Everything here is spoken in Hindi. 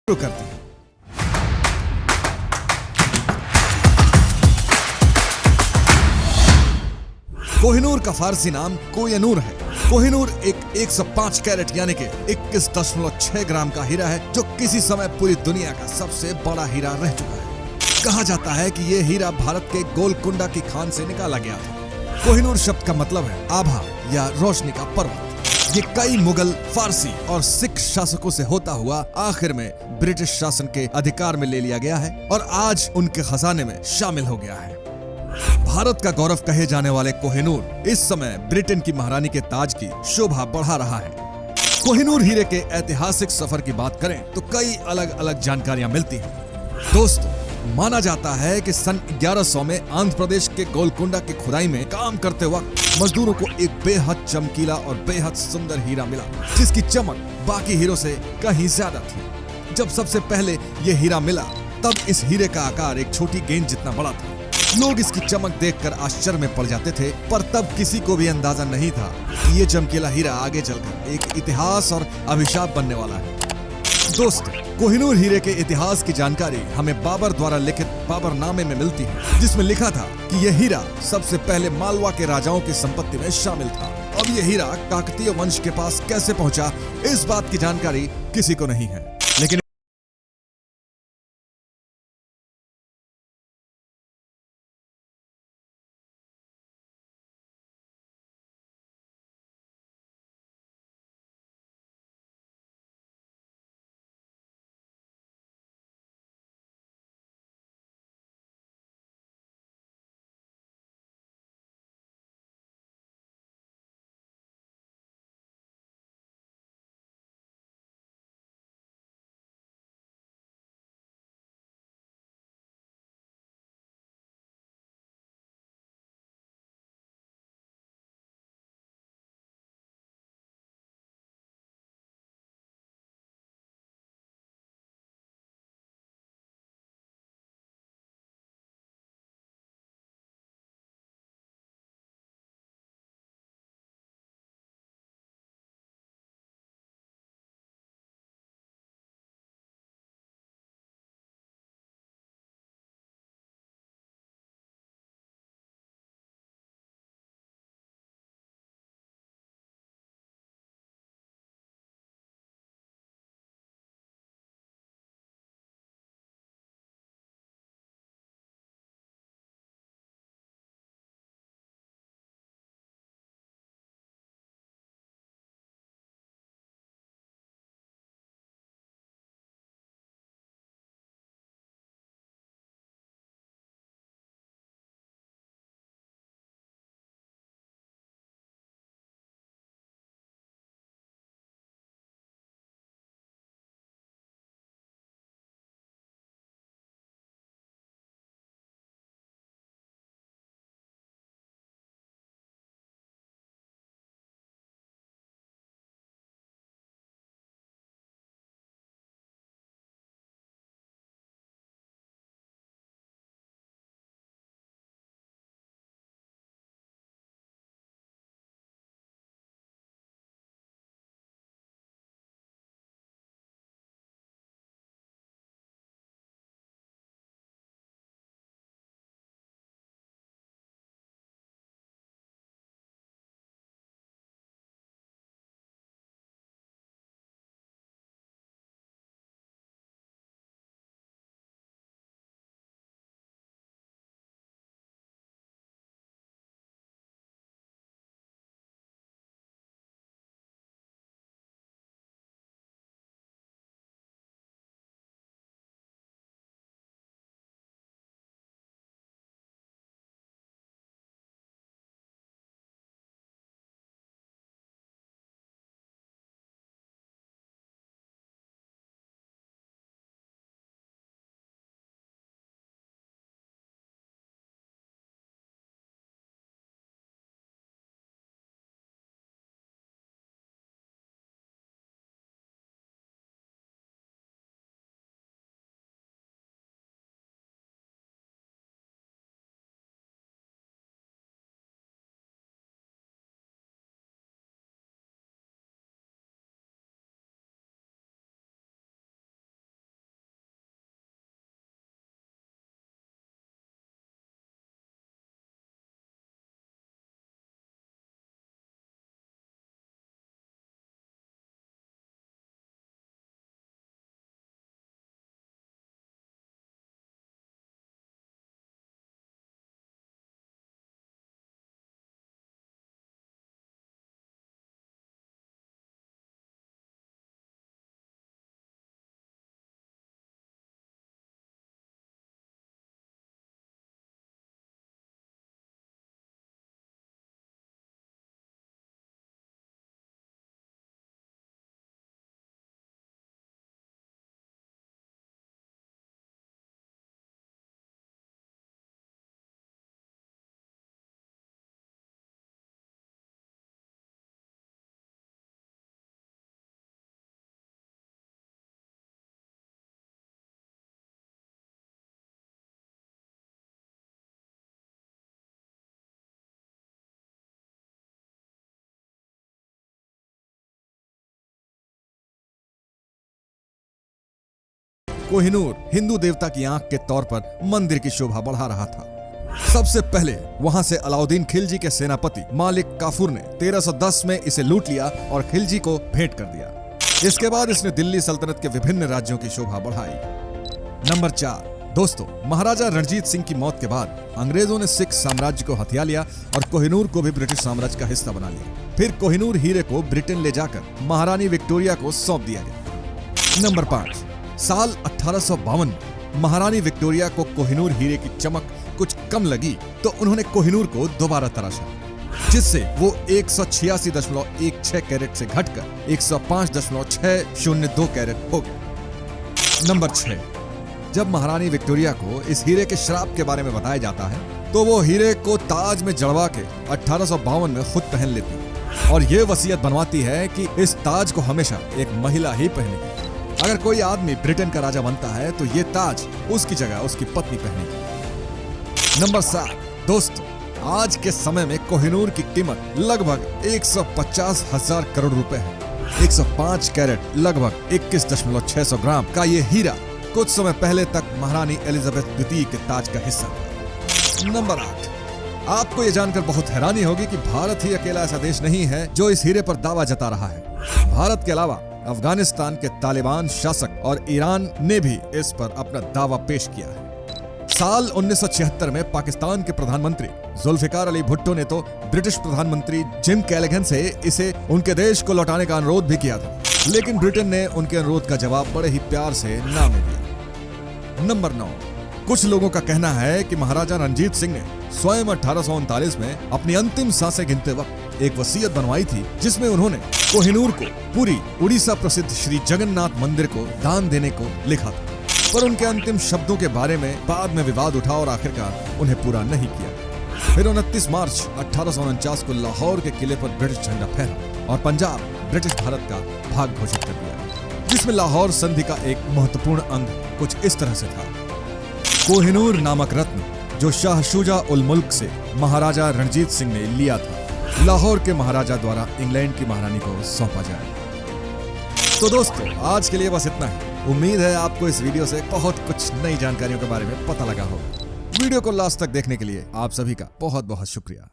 शुरू करते हैं। कोहिनूर का फारसी नाम कोयनूर है। कोहिनूर एक 105 कैरेट यानी कि 21.6 ग्राम का हीरा है, जो किसी समय पूरी दुनिया का सबसे बड़ा हीरा रह चुका है। कहा जाता है कि यह हीरा भारत के गोलकुंडा की खान से निकाला गया था। कोहिनूर शब्द का मतलब है आभा या रोशनी का पर्वत। ये कई मुगल, फारसी और सिख शासकों से होता हुआ आखिर में ब्रिटिश शासन के अधिकार में ले लिया गया है और आज उनके खजाने में शामिल हो गया है। भारत का गौरव कहे जाने वाले कोहिनूर इस समय ब्रिटेन की महारानी के ताज की शोभा बढ़ा रहा है। कोहिनूर हीरे के ऐतिहासिक सफर की बात करें तो कई अलग अलग जानकारियां मिलती हैं। दोस्तों, माना जाता है कि सन 1100 में आंध्र प्रदेश के गोलकुंडा की खुदाई में काम करते वक्त मजदूरों को एक बेहद चमकीला और बेहद सुंदर हीरा मिला, जिसकी चमक बाकी हीरों से कहीं ज्यादा थी। जब सबसे पहले यह हीरा मिला, तब इस हीरे का आकार एक छोटी गेंद जितना बड़ा था। लोग इसकी चमक देखकर आश्चर्य में पड़ जाते थे, पर तब किसी को भी अंदाजा नहीं था कि ये चमकीला हीरा आगे चलकर एक इतिहास और अभिशाप बनने वाला है। दोस्तों, कोहिनूर हीरे के इतिहास की जानकारी हमें बाबर द्वारा लिखित बाबरनामे में मिलती है, जिसमें लिखा था कि यह हीरा सबसे पहले मालवा के राजाओं की संपत्ति में शामिल था। अब यह हीरा काकतीय वंश के पास कैसे पहुंचा, इस बात की जानकारी किसी को नहीं है, लेकिन कोहिनूर हिंदू देवता की आंख के तौर पर मंदिर की शोभा बढ़ा रहा था। सबसे पहले वहां से अलाउद्दीन खिलजी के सेनापति मालिक काफूर ने 1310 में इसे लूट लिया और खिलजी को भेंट कर दिया। इसके बाद इसने दिल्ली सल्तनत के विभिन्न राज्यों की शोभा बढ़ाई। नंबर 4, दोस्तों, महाराजा रणजीत सिंह की मौत के बाद अंग्रेजों ने सिख साम्राज्य को हथिया लिया और कोहिनूर को भी ब्रिटिश साम्राज्य का हिस्सा बना लिया। फिर कोहिनूर हीरे को ब्रिटेन ले जाकर महारानी विक्टोरिया को सौंप दिया गया। नंबर 5, साल 1852 में महारानी विक्टोरिया को कोहिनूर हीरे की चमक कुछ कम लगी तो उन्होंने कोहिनूर को दोबारा तराशा, जिससे वो 186.16 कैरेट से घटकर 105.602 कैरेट हो गया। नंबर 6, जब महारानी विक्टोरिया को इस हीरे के श्राप के बारे में बताया जाता है तो वो हीरे को ताज में जड़वा के 1852 में खुद पहन लेती और ये वसीयत बनवाती है कि इस ताज को हमेशा एक महिला ही पहनेगी। अगर कोई आदमी ब्रिटेन का राजा बनता है तो ये ताज उसकी जगह उसकी पत्नी पहनेगी। नंबर 7, दोस्तों, आज के समय में कोहिनूर की कीमत लगभग 150,000 करोड़ रुपए है। 105 कैरेट लगभग 21.600 ग्राम का ये हीरा कुछ समय पहले तक महारानी एलिजाबेथ द्वितीय के ताज का हिस्सा था। नंबर 8, आपको ये जानकर बहुत हैरानी होगी कि भारत ही अकेला ऐसा देश नहीं है जो इस हीरे पर दावा जता रहा है। भारत के अलावा अफगानिस्तान के तालिबान शासक और ईरान ने भी इस पर अपना दावा पेश किया है। साल 1976 में पाकिस्तान के प्रधानमंत्री जुल्फिकार अली भुट्टो ने तो ब्रिटिश प्रधानमंत्री जिम कैलिगन से इसे उनके देश को लौटाने का अनुरोध भी किया था, लेकिन ब्रिटेन ने उनके अनुरोध का जवाब बड़े ही प्यार से ना में दिया। नंबर 9, कुछ लोगों का कहना है कि महाराजा रणजीत सिंह ने स्वयं 1839 में अपनी अंतिम सांसें गिनते वक्त एक वसीयत बनवाई थी, जिसमें उन्होंने कोहिनूर को पूरी उड़ीसा प्रसिद्ध श्री जगन्नाथ मंदिर को दान देने को लिखा था, पर उनके अंतिम शब्दों के बारे में बाद में विवाद उठा और आखिरकार उन्हें पूरा नहीं किया। फिर 29 मार्च 1849 को लाहौर के किले पर ब्रिटिश झंडा फहरा और पंजाब ब्रिटिश भारत का भाग घोषित कर दिया, जिसमें लाहौर संधि का एक महत्वपूर्ण अंग कुछ इस तरह से था। कोहिनूर नामक रत्न जो शाह शुजा उल मुल्क से महाराजा रणजीत सिंह ने लिया था, लाहौर के महाराजा द्वारा इंग्लैंड की महारानी को सौंपा जाए। तो दोस्तों, आज के लिए बस इतना ही। उम्मीद है आपको इस वीडियो से बहुत कुछ नई जानकारियों के बारे में पता लगा होगा। वीडियो को लास्ट तक देखने के लिए आप सभी का बहुत बहुत शुक्रिया।